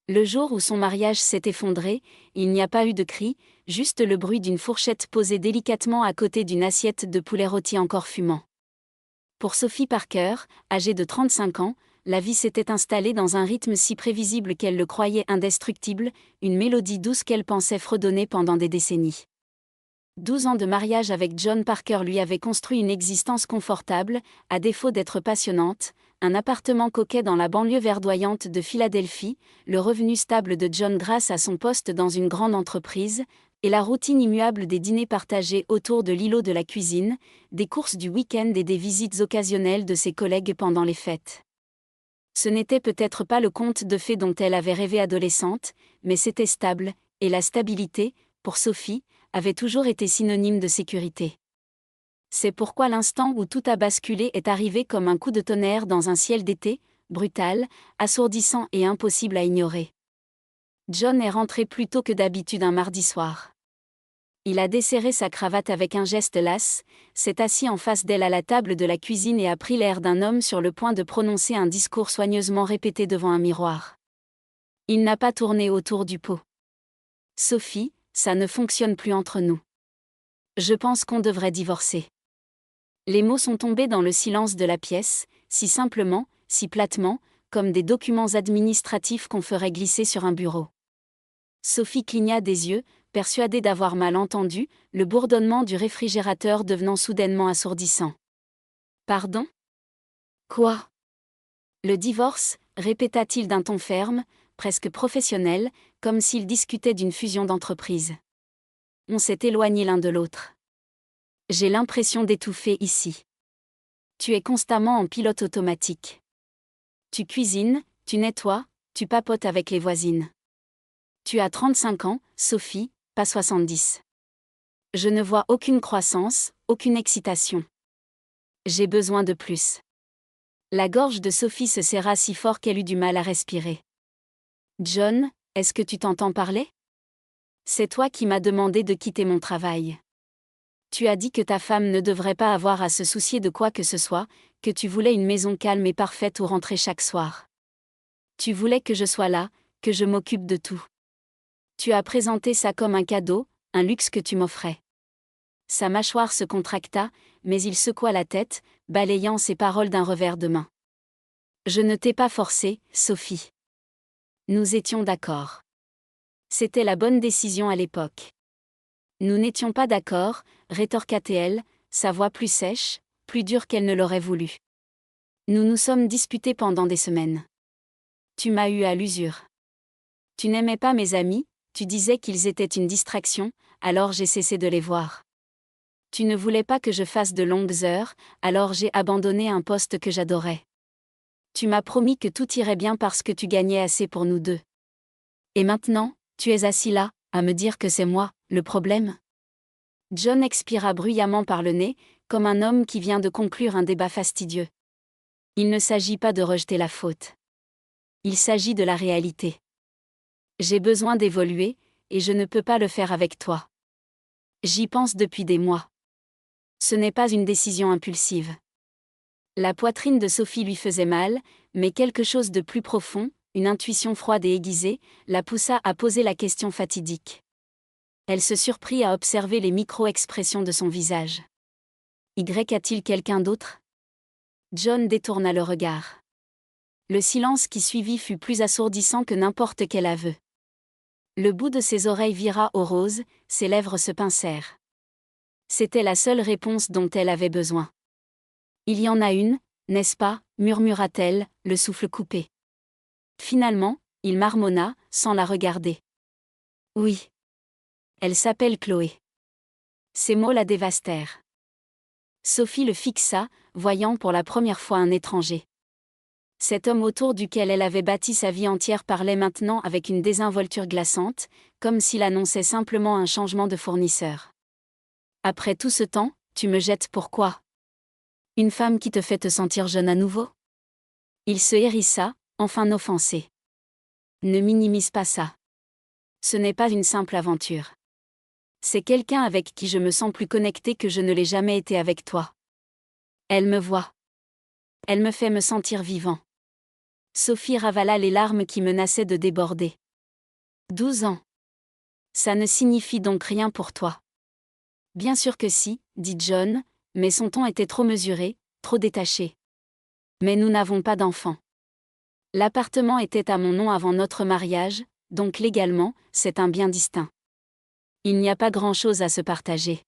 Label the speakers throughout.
Speaker 1: Le jour où son mariage s'est effondré, il n'y a pas eu de cris, juste le bruit d'une fourchette posée délicatement à côté d'une assiette de poulet rôti encore fumant. Pour Sophie Parker, âgée de 35 ans, la vie s'était installée dans un rythme si prévisible qu'elle le croyait indestructible, une mélodie douce qu'elle pensait fredonner pendant des décennies. 12 ans de mariage avec John Parker lui avaient construit une existence confortable, à défaut d'être passionnante, un appartement coquet dans la banlieue verdoyante de Philadelphie, le revenu stable de John grâce à son poste dans une grande entreprise, et la routine immuable des dîners partagés autour de l'îlot de la cuisine, des courses du week-end et des visites occasionnelles de ses collègues pendant les fêtes. Ce n'était peut-être pas le conte de fées dont elle avait rêvé adolescente, mais c'était stable, et la stabilité, pour Sophie, avait toujours été synonyme de sécurité. C'est pourquoi l'instant où tout a basculé est arrivé comme un coup de tonnerre dans un ciel d'été, brutal, assourdissant et impossible à ignorer. John est rentré plus tôt que d'habitude un mardi soir. Il a desserré sa cravate avec un geste las, s'est assis en face d'elle à la table de la cuisine et a pris l'air d'un homme sur le point de prononcer un discours soigneusement répété devant un miroir. Il n'a pas tourné autour du pot. Sophie, ça ne fonctionne plus entre nous. Je pense qu'on devrait divorcer. Les mots sont tombés dans le silence de la pièce, si simplement, si platement, comme des documents administratifs qu'on ferait glisser sur un bureau. Sophie cligna des yeux, persuadée d'avoir mal entendu, le bourdonnement du réfrigérateur devenant soudainement assourdissant. Pardon ? Quoi ? Le divorce, répéta-t-il d'un ton ferme, presque professionnel, comme s'il discutait d'une fusion d'entreprises. On s'est éloigné l'un de l'autre. J'ai l'impression d'étouffer ici. Tu es constamment en pilote automatique. Tu cuisines, tu nettoies, tu papotes avec les voisines. Tu as 35 ans, Sophie, pas 70. Je ne vois aucune croissance, aucune excitation. J'ai besoin de plus. La gorge de Sophie se serra si fort qu'elle eut du mal à respirer. John, est-ce que tu t'entends parler ? C'est toi qui m'as demandé de quitter mon travail. Tu as dit que ta femme ne devrait pas avoir à se soucier de quoi que ce soit, que tu voulais une maison calme et parfaite où rentrer chaque soir. Tu voulais que je sois là, que je m'occupe de tout. Tu as présenté ça comme un cadeau, un luxe que tu m'offrais. Sa mâchoire se contracta, mais il secoua la tête, balayant ses paroles d'un revers de main. Je ne t'ai pas forcé, Sophie. Nous étions d'accord. C'était la bonne décision à l'époque. Nous n'étions pas d'accord, rétorqua-t-elle, sa voix plus sèche, plus dure qu'elle ne l'aurait voulu. Nous nous sommes disputés pendant des semaines. Tu m'as eu à l'usure. Tu n'aimais pas mes amis, tu disais qu'ils étaient une distraction, alors j'ai cessé de les voir. Tu ne voulais pas que je fasse de longues heures, alors j'ai abandonné un poste que j'adorais. Tu m'as promis que tout irait bien parce que tu gagnais assez pour nous deux. Et maintenant, tu es assis là, à me dire que c'est moi, le problème ? John expira bruyamment par le nez, comme un homme qui vient de conclure un débat fastidieux. Il ne s'agit pas de rejeter la faute. Il s'agit de la réalité. J'ai besoin d'évoluer, et je ne peux pas le faire avec toi. J'y pense depuis des mois. Ce n'est pas une décision impulsive. La poitrine de Sophie lui faisait mal, mais quelque chose de plus profond, une intuition froide et aiguisée, la poussa à poser la question fatidique. Elle se surprit à observer les micro-expressions de son visage. Y a-t-il quelqu'un d'autre ? John détourna le regard. Le silence qui suivit fut plus assourdissant que n'importe quel aveu. Le bout de ses oreilles vira au rose, ses lèvres se pincèrent. C'était la seule réponse dont elle avait besoin. Il y en a une, n'est-ce pas, murmura-t-elle, le souffle coupé. Finalement, il marmonna, sans la regarder. Oui. Elle s'appelle Chloé. Ces mots la dévastèrent. Sophie le fixa, voyant pour la première fois un étranger. Cet homme autour duquel elle avait bâti sa vie entière parlait maintenant avec une désinvolture glaçante, comme s'il annonçait simplement un changement de fournisseur. Après tout ce temps, tu me jettes pourquoi ? Une femme qui te fait te sentir jeune à nouveau ? Il se hérissa, enfin offensé. Ne minimise pas ça. Ce n'est pas une simple aventure. C'est quelqu'un avec qui je me sens plus connectée que je ne l'ai jamais été avec toi. Elle me voit. Elle me fait me sentir vivant. Sophie ravala les larmes qui menaçaient de déborder. 12 ans. Ça ne signifie donc rien pour toi. Bien sûr que si, dit John, mais son ton était trop mesuré, trop détaché. Mais nous n'avons pas d'enfant. L'appartement était à mon nom avant notre mariage, donc légalement, c'est un bien distinct. Il n'y a pas grand-chose à se partager.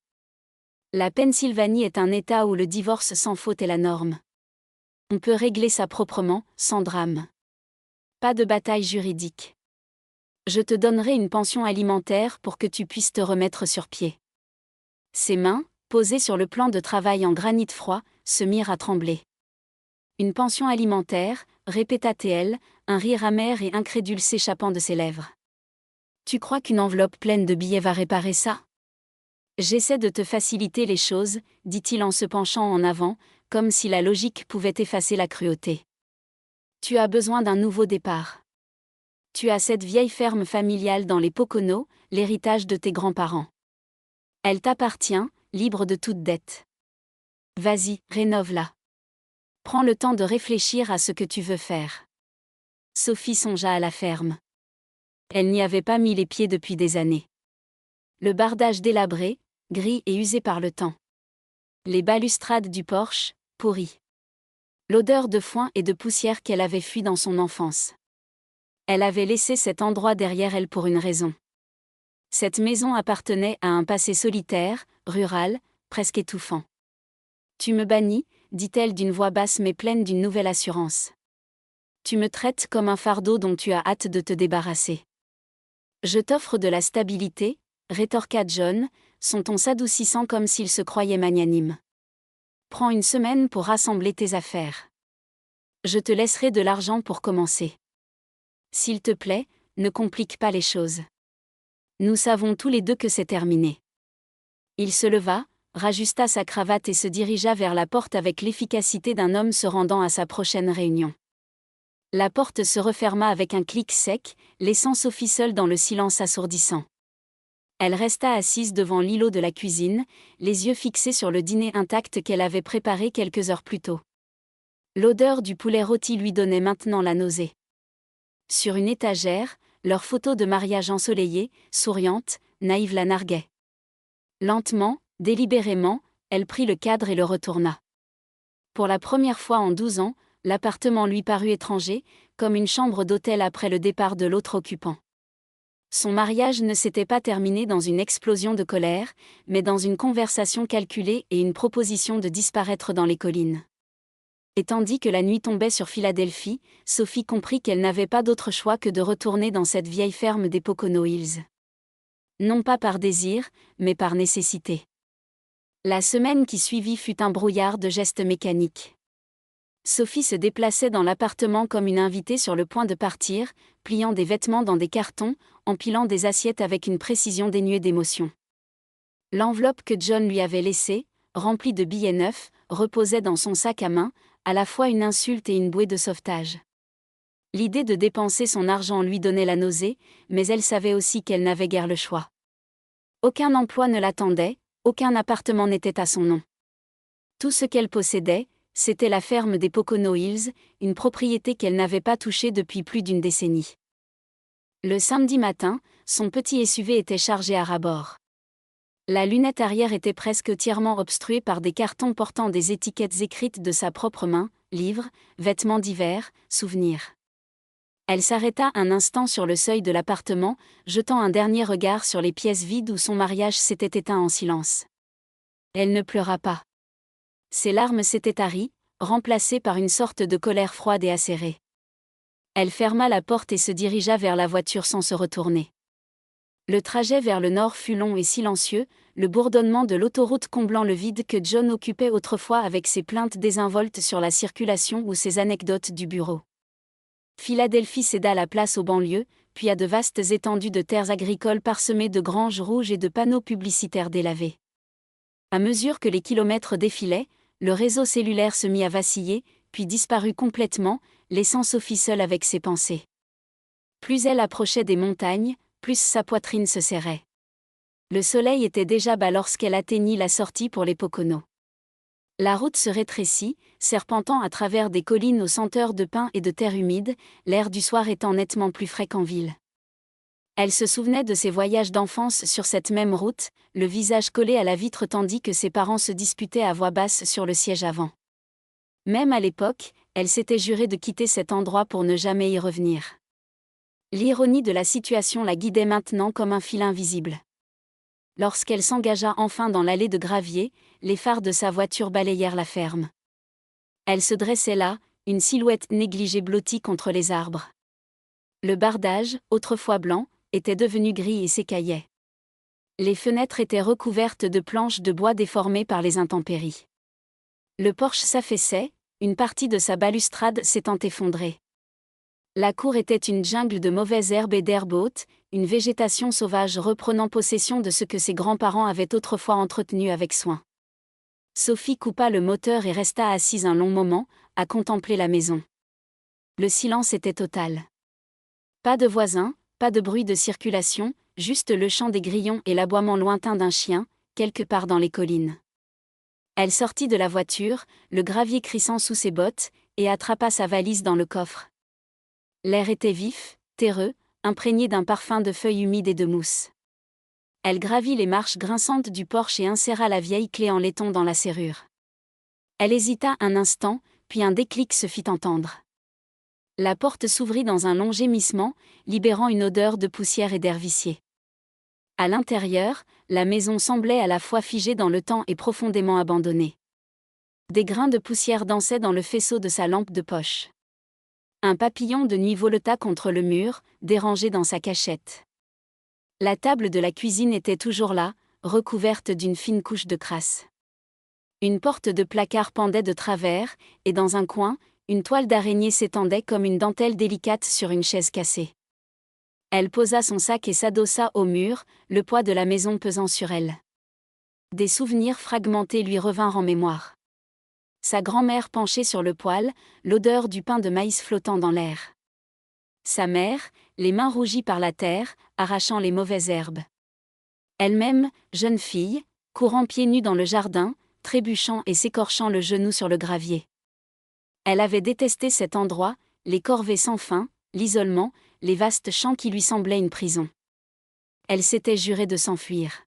Speaker 1: La Pennsylvanie est un État où le divorce sans faute est la norme. On peut régler ça proprement, sans drame. Pas de bataille juridique. Je te donnerai une pension alimentaire pour que tu puisses te remettre sur pied. Ses mains, posées sur le plan de travail en granit froid, se mirent à trembler. Une pension alimentaire, répéta-t-elle, un rire amer et incrédule s'échappant de ses lèvres. Tu crois qu'une enveloppe pleine de billets va réparer ça ? J'essaie de te faciliter les choses, dit-il en se penchant en avant, comme si la logique pouvait effacer la cruauté. Tu as besoin d'un nouveau départ. Tu as cette vieille ferme familiale dans les Poconos, l'héritage de tes grands-parents. Elle t'appartient, libre de toute dette. Vas-y, rénove-la. Prends le temps de réfléchir à ce que tu veux faire. Sophie songea à la ferme. Elle n'y avait pas mis les pieds depuis des années. Le bardage délabré, gris et usé par le temps. Les balustrades du porche, pourries. L'odeur de foin et de poussière qu'elle avait fui dans son enfance. Elle avait laissé cet endroit derrière elle pour une raison. Cette maison appartenait à un passé solitaire, rural, presque étouffant. Tu me bannis, dit-elle d'une voix basse mais pleine d'une nouvelle assurance. Tu me traites comme un fardeau dont tu as hâte de te débarrasser. Je t'offre de la stabilité, rétorqua John, son ton s'adoucissant comme s'il se croyait magnanime. Prends une semaine pour rassembler tes affaires. Je te laisserai de l'argent pour commencer. S'il te plaît, ne complique pas les choses. Nous savons tous les deux que c'est terminé. Il se leva, rajusta sa cravate et se dirigea vers la porte avec l'efficacité d'un homme se rendant à sa prochaine réunion. La porte se referma avec un clic sec, laissant Sophie seule dans le silence assourdissant. Elle resta assise devant l'îlot de la cuisine, les yeux fixés sur le dîner intact qu'elle avait préparé quelques heures plus tôt. L'odeur du poulet rôti lui donnait maintenant la nausée. Sur une étagère, leur photo de mariage ensoleillée, souriante, naïve la narguait. Lentement, délibérément, elle prit le cadre et le retourna. Pour la première fois en 12 ans, l'appartement lui parut étranger, comme une chambre d'hôtel après le départ de l'autre occupant. Son mariage ne s'était pas terminé dans une explosion de colère, mais dans une conversation calculée et une proposition de disparaître dans les collines. Et tandis que la nuit tombait sur Philadelphie, Sophie comprit qu'elle n'avait pas d'autre choix que de retourner dans cette vieille ferme des Pocono Hills. Non pas par désir, mais par nécessité. La semaine qui suivit fut un brouillard de gestes mécaniques. Sophie se déplaçait dans l'appartement comme une invitée sur le point de partir, pliant des vêtements dans des cartons, empilant des assiettes avec une précision dénuée d'émotion. L'enveloppe que John lui avait laissée, remplie de billets neufs, reposait dans son sac à main, à la fois une insulte et une bouée de sauvetage. L'idée de dépenser son argent lui donnait la nausée, mais elle savait aussi qu'elle n'avait guère le choix. Aucun emploi ne l'attendait, aucun appartement n'était à son nom. Tout ce qu'elle possédait, c'était la ferme des Pocono Hills, une propriété qu'elle n'avait pas touchée depuis plus d'une décennie. Le samedi matin, son petit SUV était chargé à ras-bord. La lunette arrière était presque entièrement obstruée par des cartons portant des étiquettes écrites de sa propre main, livres, vêtements d'hiver, souvenirs. Elle s'arrêta un instant sur le seuil de l'appartement, jetant un dernier regard sur les pièces vides où son mariage s'était éteint en silence. Elle ne pleura pas. Ses larmes s'étaient taries, remplacées par une sorte de colère froide et acérée. Elle ferma la porte et se dirigea vers la voiture sans se retourner. Le trajet vers le nord fut long et silencieux, le bourdonnement de l'autoroute comblant le vide que John occupait autrefois avec ses plaintes désinvoltes sur la circulation ou ses anecdotes du bureau. Philadelphie céda la place aux banlieues, puis à de vastes étendues de terres agricoles parsemées de granges rouges et de panneaux publicitaires délavés. À mesure que les kilomètres défilaient, le réseau cellulaire se mit à vaciller, puis disparut complètement, laissant Sophie seule avec ses pensées. Plus elle approchait des montagnes, plus sa poitrine se serrait. Le soleil était déjà bas lorsqu'elle atteignit la sortie pour les Poconos. La route se rétrécit, serpentant à travers des collines aux senteurs de pin et de terre humide, l'air du soir étant nettement plus frais qu'en ville. Elle se souvenait de ses voyages d'enfance sur cette même route, le visage collé à la vitre tandis que ses parents se disputaient à voix basse sur le siège avant. Même à l'époque, elle s'était jurée de quitter cet endroit pour ne jamais y revenir. L'ironie de la situation la guidait maintenant comme un fil invisible. Lorsqu'elle s'engagea enfin dans l'allée de gravier, les phares de sa voiture balayèrent la ferme. Elle se dressait là, une silhouette négligée blottie contre les arbres. Le bardage, autrefois blanc, était devenu gris et s'écaillait. Les fenêtres étaient recouvertes de planches de bois déformées par les intempéries. Le porche s'affaissait, une partie de sa balustrade s'étant effondrée. La cour était une jungle de mauvaises herbes et d'herbes hautes, une végétation sauvage reprenant possession de ce que ses grands-parents avaient autrefois entretenu avec soin. Sophie coupa le moteur et resta assise un long moment, à contempler la maison. Le silence était total. Pas de voisins, pas de bruit de circulation, juste le chant des grillons et l'aboiement lointain d'un chien, quelque part dans les collines. Elle sortit de la voiture, le gravier crissant sous ses bottes, et attrapa sa valise dans le coffre. L'air était vif, terreux, imprégné d'un parfum de feuilles humides et de mousse. Elle gravit les marches grinçantes du porche et inséra la vieille clé en laiton dans la serrure. Elle hésita un instant, puis un déclic se fit entendre. La porte s'ouvrit dans un long gémissement, libérant une odeur de poussière et d'air vicié. À l'intérieur, la maison semblait à la fois figée dans le temps et profondément abandonnée. Des grains de poussière dansaient dans le faisceau de sa lampe de poche. Un papillon de nuit voleta contre le mur, dérangé dans sa cachette. La table de la cuisine était toujours là, recouverte d'une fine couche de crasse. Une porte de placard pendait de travers, et dans un coin, une toile d'araignée s'étendait comme une dentelle délicate sur une chaise cassée. Elle posa son sac et s'adossa au mur, le poids de la maison pesant sur elle. Des souvenirs fragmentés lui revinrent en mémoire. Sa grand-mère penchée sur le poêle, l'odeur du pain de maïs flottant dans l'air. Sa mère, les mains rougies par la terre, arrachant les mauvaises herbes. Elle-même, jeune fille, courant pieds nus dans le jardin, trébuchant et s'écorchant le genou sur le gravier. Elle avait détesté cet endroit, les corvées sans fin, l'isolement, les vastes champs qui lui semblaient une prison. Elle s'était jurée de s'enfuir.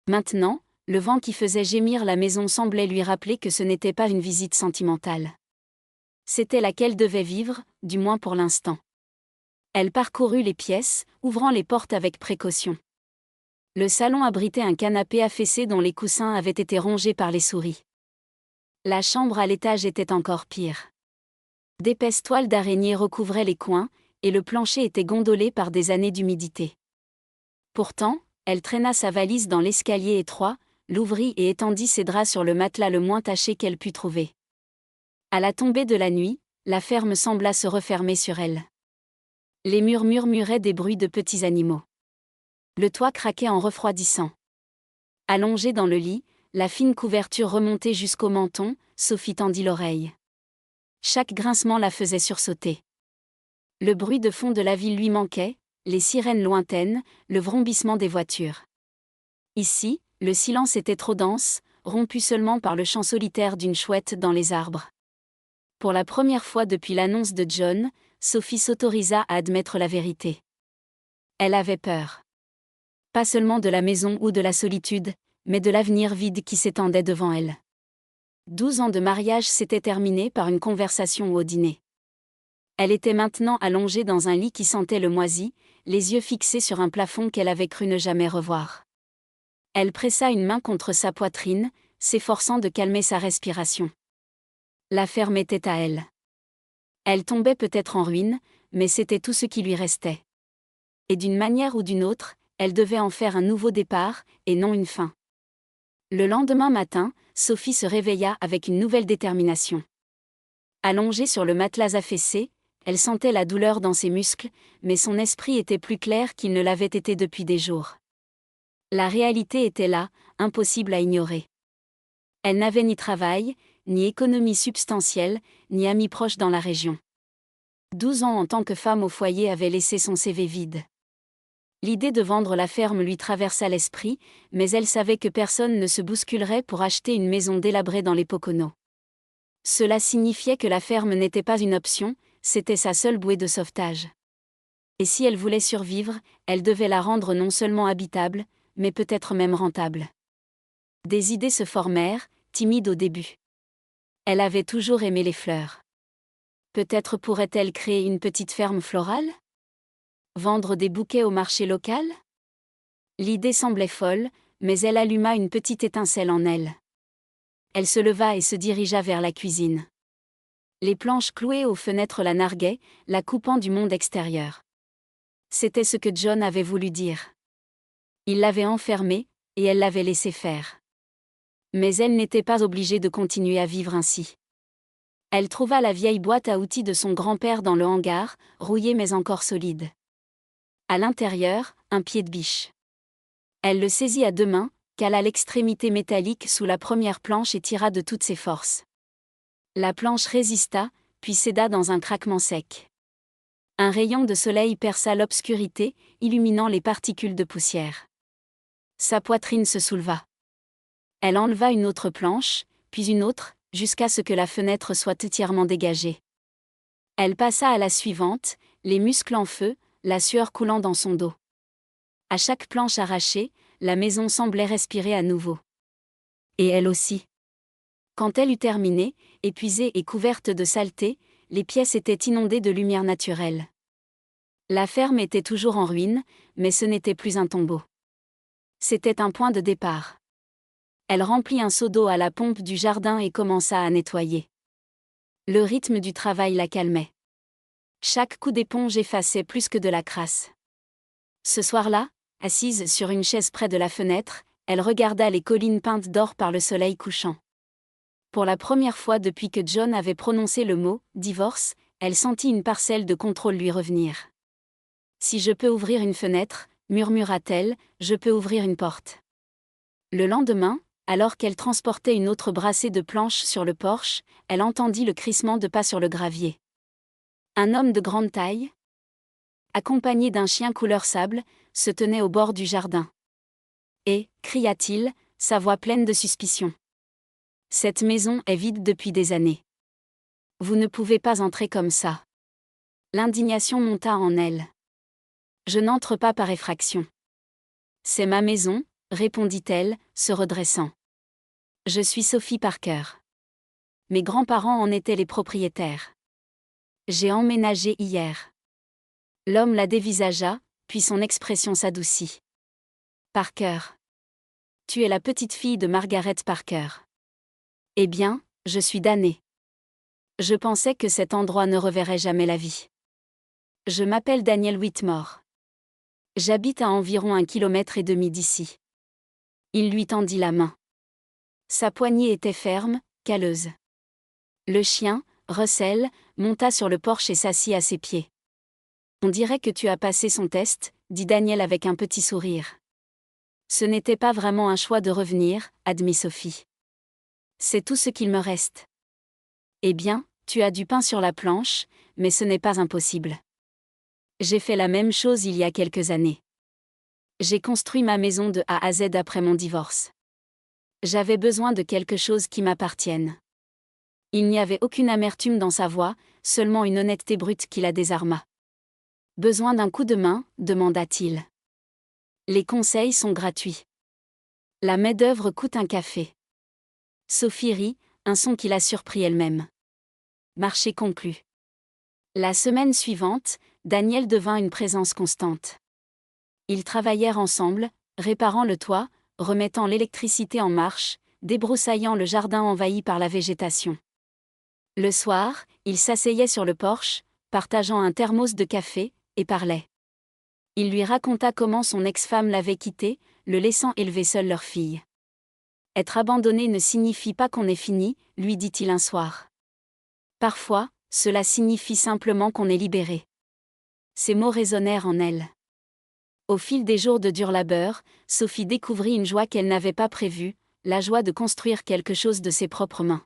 Speaker 1: Maintenant, le vent qui faisait gémir la maison semblait lui rappeler que ce n'était pas une visite sentimentale. C'était là qu'elle devait vivre, du moins pour l'instant. Elle parcourut les pièces, ouvrant les portes avec précaution. Le salon abritait un canapé affaissé dont les coussins avaient été rongés par les souris. La chambre à l'étage était encore pire. D'épaisses toiles d'araignée recouvraient les coins, et le plancher était gondolé par des années d'humidité. Pourtant, elle traîna sa valise dans l'escalier étroit, l'ouvrit et étendit ses draps sur le matelas le moins taché qu'elle put trouver. À la tombée de la nuit, la ferme sembla se refermer sur elle. Les murs murmuraient des bruits de petits animaux. Le toit craquait en refroidissant. Allongée dans le lit, la fine couverture remontée jusqu'au menton, Sophie tendit l'oreille. Chaque grincement la faisait sursauter. Le bruit de fond de la ville lui manquait, les sirènes lointaines, le vrombissement des voitures. Ici, le silence était trop dense, rompu seulement par le chant solitaire d'une chouette dans les arbres. Pour la première fois depuis l'annonce de John, Sophie s'autorisa à admettre la vérité. Elle avait peur. Pas seulement de la maison ou de la solitude, mais de l'avenir vide qui s'étendait devant elle. 12 ans de mariage s'étaient terminés par une conversation au dîner. Elle était maintenant allongée dans un lit qui sentait le moisi, les yeux fixés sur un plafond qu'elle avait cru ne jamais revoir. Elle pressa une main contre sa poitrine, s'efforçant de calmer sa respiration. La ferme était à elle. Elle tombait peut-être en ruine, mais c'était tout ce qui lui restait. Et d'une manière ou d'une autre, elle devait en faire un nouveau départ, et non une fin. Le lendemain matin, Sophie se réveilla avec une nouvelle détermination. Allongée sur le matelas affaissé, elle sentait la douleur dans ses muscles, mais son esprit était plus clair qu'il ne l'avait été depuis des jours. La réalité était là, impossible à ignorer. Elle n'avait ni travail, ni économie substantielle, ni amis proches dans la région. 12 ans en tant que femme au foyer avaient laissé son CV vide. L'idée de vendre la ferme lui traversa l'esprit, mais elle savait que personne ne se bousculerait pour acheter une maison délabrée dans les Poconos. Cela signifiait que la ferme n'était pas une option, c'était sa seule bouée de sauvetage. Et si elle voulait survivre, elle devait la rendre non seulement habitable, mais peut-être même rentable. Des idées se formèrent, timides au début. Elle avait toujours aimé les fleurs. Peut-être pourrait-elle créer une petite ferme florale ? Vendre des bouquets au marché local ? L'idée semblait folle, mais elle alluma une petite étincelle en elle. Elle se leva et se dirigea vers la cuisine. Les planches clouées aux fenêtres la narguaient, la coupant du monde extérieur. C'était ce que John avait voulu dire. Il l'avait enfermée, et elle l'avait laissé faire. Mais elle n'était pas obligée de continuer à vivre ainsi. Elle trouva la vieille boîte à outils de son grand-père dans le hangar, rouillée mais encore solide. À l'intérieur, un pied de biche. Elle le saisit à deux mains, cala l'extrémité métallique sous la première planche et tira de toutes ses forces. La planche résista, puis céda dans un craquement sec. Un rayon de soleil perça l'obscurité, illuminant les particules de poussière. Sa poitrine se souleva. Elle enleva une autre planche, puis une autre, jusqu'à ce que la fenêtre soit entièrement dégagée. Elle passa à la suivante, les muscles en feu, la sueur coulant dans son dos. À chaque planche arrachée, la maison semblait respirer à nouveau. Et elle aussi. Quand elle eut terminé, épuisée et couverte de saleté, les pièces étaient inondées de lumière naturelle. La ferme était toujours en ruine, mais ce n'était plus un tombeau. C'était un point de départ. Elle remplit un seau d'eau à la pompe du jardin et commença à nettoyer. Le rythme du travail la calmait. Chaque coup d'éponge effaçait plus que de la crasse. Ce soir-là, assise sur une chaise près de la fenêtre, elle regarda les collines peintes d'or par le soleil couchant. Pour la première fois depuis que John avait prononcé le mot « divorce », elle sentit une parcelle de contrôle lui revenir. « Si je peux ouvrir une fenêtre », murmura-t-elle, « je peux ouvrir une porte. » Le lendemain, alors qu'elle transportait une autre brassée de planches sur le porche, elle entendit le crissement de pas sur le gravier. Un homme de grande taille, accompagné d'un chien couleur sable, se tenait au bord du jardin. « Et » cria-t-il, sa voix pleine de suspicion. « Cette maison est vide depuis des années. Vous ne pouvez pas entrer comme ça. » L'indignation monta en elle. « Je n'entre pas par effraction. »« C'est ma maison, » répondit-elle, se redressant. « Je suis Sophie Parker. Mes grands-parents en étaient les propriétaires. J'ai emménagé hier. » L'homme la dévisagea, puis son expression s'adoucit. « Parker. Tu es la petite fille de Margaret Parker. Eh bien, je suis damnée. Je pensais que cet endroit ne reverrait jamais la vie. Je m'appelle Daniel Whitmore. J'habite à environ 1,5 km d'ici. » Il lui tendit la main. Sa poignée était ferme, calleuse. Le chien, Russell, monta sur le porche et s'assit à ses pieds. « On dirait que tu as passé son test, » dit Daniel avec un petit sourire. « Ce n'était pas vraiment un choix de revenir, » admit Sophie. « C'est tout ce qu'il me reste. » « Eh bien, tu as du pain sur la planche, mais ce n'est pas impossible. J'ai fait la même chose il y a quelques années. J'ai construit ma maison de A à Z après mon divorce. J'avais besoin de quelque chose qui m'appartienne. » Il n'y avait aucune amertume dans sa voix, seulement une honnêteté brute qui la désarma. « Besoin d'un coup de main ?» demanda-t-il. « Les conseils sont gratuits. La main-d'œuvre coûte un café. » Sophie rit, un son qui la surprit elle-même. Marché conclu. La semaine suivante, Daniel devint une présence constante. Ils travaillèrent ensemble, réparant le toit, remettant l'électricité en marche, débroussaillant le jardin envahi par la végétation. Le soir, ils s'asseyaient sur le porche, partageant un thermos de café, et parlaient. Il lui raconta comment son ex-femme l'avait quitté, le laissant élever seule leur fille. « Être abandonné ne signifie pas qu'on est fini, » lui dit-il un soir. « Parfois, cela signifie simplement qu'on est libéré. » Ces mots résonnèrent en elle. Au fil des jours de dur labeur, Sophie découvrit une joie qu'elle n'avait pas prévue, la joie de construire quelque chose de ses propres mains.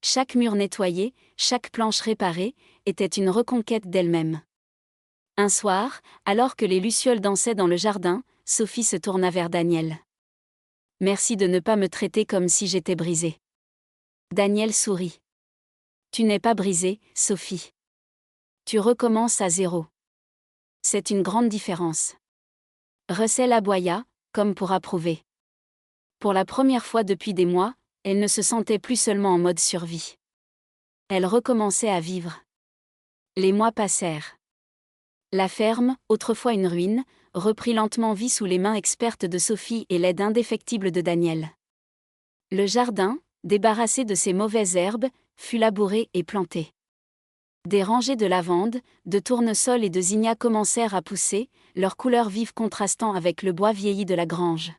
Speaker 1: Chaque mur nettoyé, chaque planche réparée, était une reconquête d'elle-même. Un soir, alors que les lucioles dansaient dans le jardin, Sophie se tourna vers Daniel. « Merci de ne pas me traiter comme si j'étais brisée. » Daniel sourit. « Tu n'es pas brisée, Sophie. Tu recommences à zéro. C'est une grande différence. » Russell aboya, comme pour approuver. Pour la première fois depuis des mois, elle ne se sentait plus seulement en mode survie. Elle recommençait à vivre. Les mois passèrent. La ferme, autrefois une ruine, reprit lentement vie sous les mains expertes de Sophie et l'aide indéfectible de Daniel. Le jardin, débarrassé de ses mauvaises herbes, fut labouré et planté. Des rangées de lavande, de tournesol et de zinnias commencèrent à pousser, leurs couleurs vives contrastant avec le bois vieilli de la grange.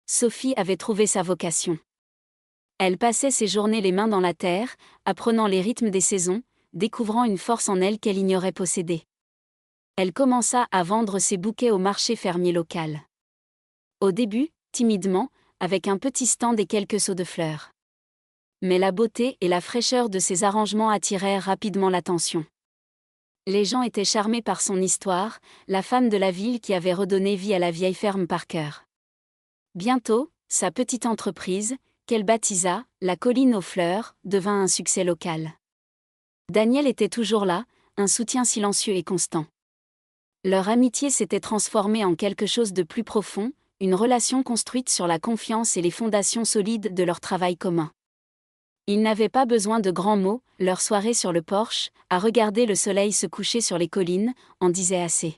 Speaker 1: Sophie avait trouvé sa vocation. Elle passait ses journées les mains dans la terre, apprenant les rythmes des saisons, découvrant une force en elle qu'elle ignorait posséder. Elle commença à vendre ses bouquets au marché fermier local. Au début, timidement, avec un petit stand et quelques seaux de fleurs. Mais la beauté et la fraîcheur de ses arrangements attirèrent rapidement l'attention. Les gens étaient charmés par son histoire, la femme de la ville qui avait redonné vie à la vieille ferme Parker. Bientôt, sa petite entreprise, qu'elle baptisa « La Colline aux Fleurs », devint un succès local. Daniel était toujours là, un soutien silencieux et constant. Leur amitié s'était transformée en quelque chose de plus profond, une relation construite sur la confiance et les fondations solides de leur travail commun. Ils n'avaient pas besoin de grands mots, leur soirée sur le porche, à regarder le soleil se coucher sur les collines, en disait assez.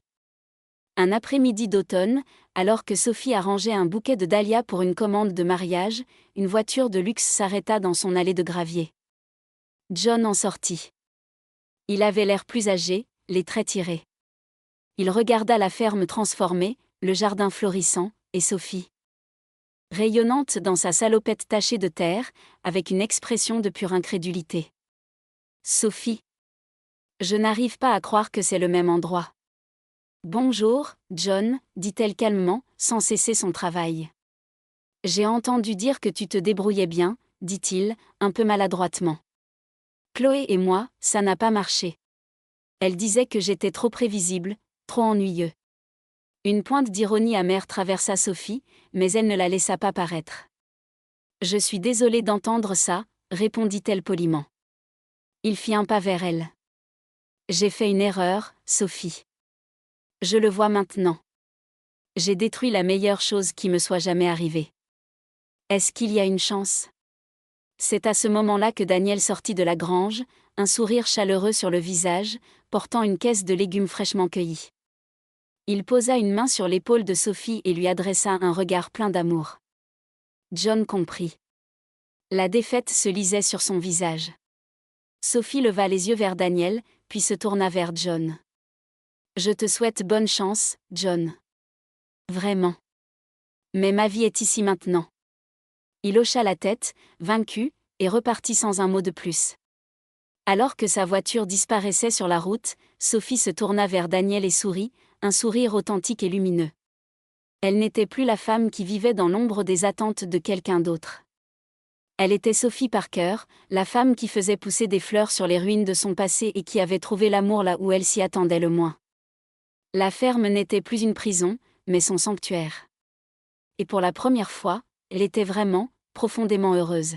Speaker 1: Un après-midi d'automne, alors que Sophie arrangeait un bouquet de dahlias pour une commande de mariage, une voiture de luxe s'arrêta dans son allée de gravier. John en sortit. Il avait l'air plus âgé, les traits tirés. Il regarda la ferme transformée, le jardin florissant, et Sophie. Rayonnante dans sa salopette tachée de terre, avec une expression de pure incrédulité. « Sophie. Je n'arrive pas à croire que c'est le même endroit. »« Bonjour, John, dit-elle calmement, sans cesser son travail. »« J'ai entendu dire que tu te débrouillais bien, dit-il, un peu maladroitement. »« Chloé et moi, ça n'a pas marché. Elle disait que j'étais trop prévisible, trop ennuyeux. » Une pointe d'ironie amère traversa Sophie, mais elle ne la laissa pas paraître. « Je suis désolée d'entendre ça, » répondit-elle poliment. Il fit un pas vers elle. « J'ai fait une erreur, Sophie. Je le vois maintenant. J'ai détruit la meilleure chose qui me soit jamais arrivée. Est-ce qu'il y a une chance ?» C'est à ce moment-là que Daniel sortit de la grange, un sourire chaleureux sur le visage, portant une caisse de légumes fraîchement cueillis. Il posa une main sur l'épaule de Sophie et lui adressa un regard plein d'amour. John comprit. La défaite se lisait sur son visage. Sophie leva les yeux vers Daniel, puis se tourna vers John. « Je te souhaite bonne chance, John. Vraiment. Mais ma vie est ici maintenant. » Il hocha la tête, vaincu, et repartit sans un mot de plus. Alors que sa voiture disparaissait sur la route, Sophie se tourna vers Daniel et sourit, un sourire authentique et lumineux. Elle n'était plus la femme qui vivait dans l'ombre des attentes de quelqu'un d'autre. Elle était Sophie Parker, la femme qui faisait pousser des fleurs sur les ruines de son passé et qui avait trouvé l'amour là où elle s'y attendait le moins. La ferme n'était plus une prison, mais son sanctuaire. Et pour la première fois, elle était vraiment, profondément heureuse.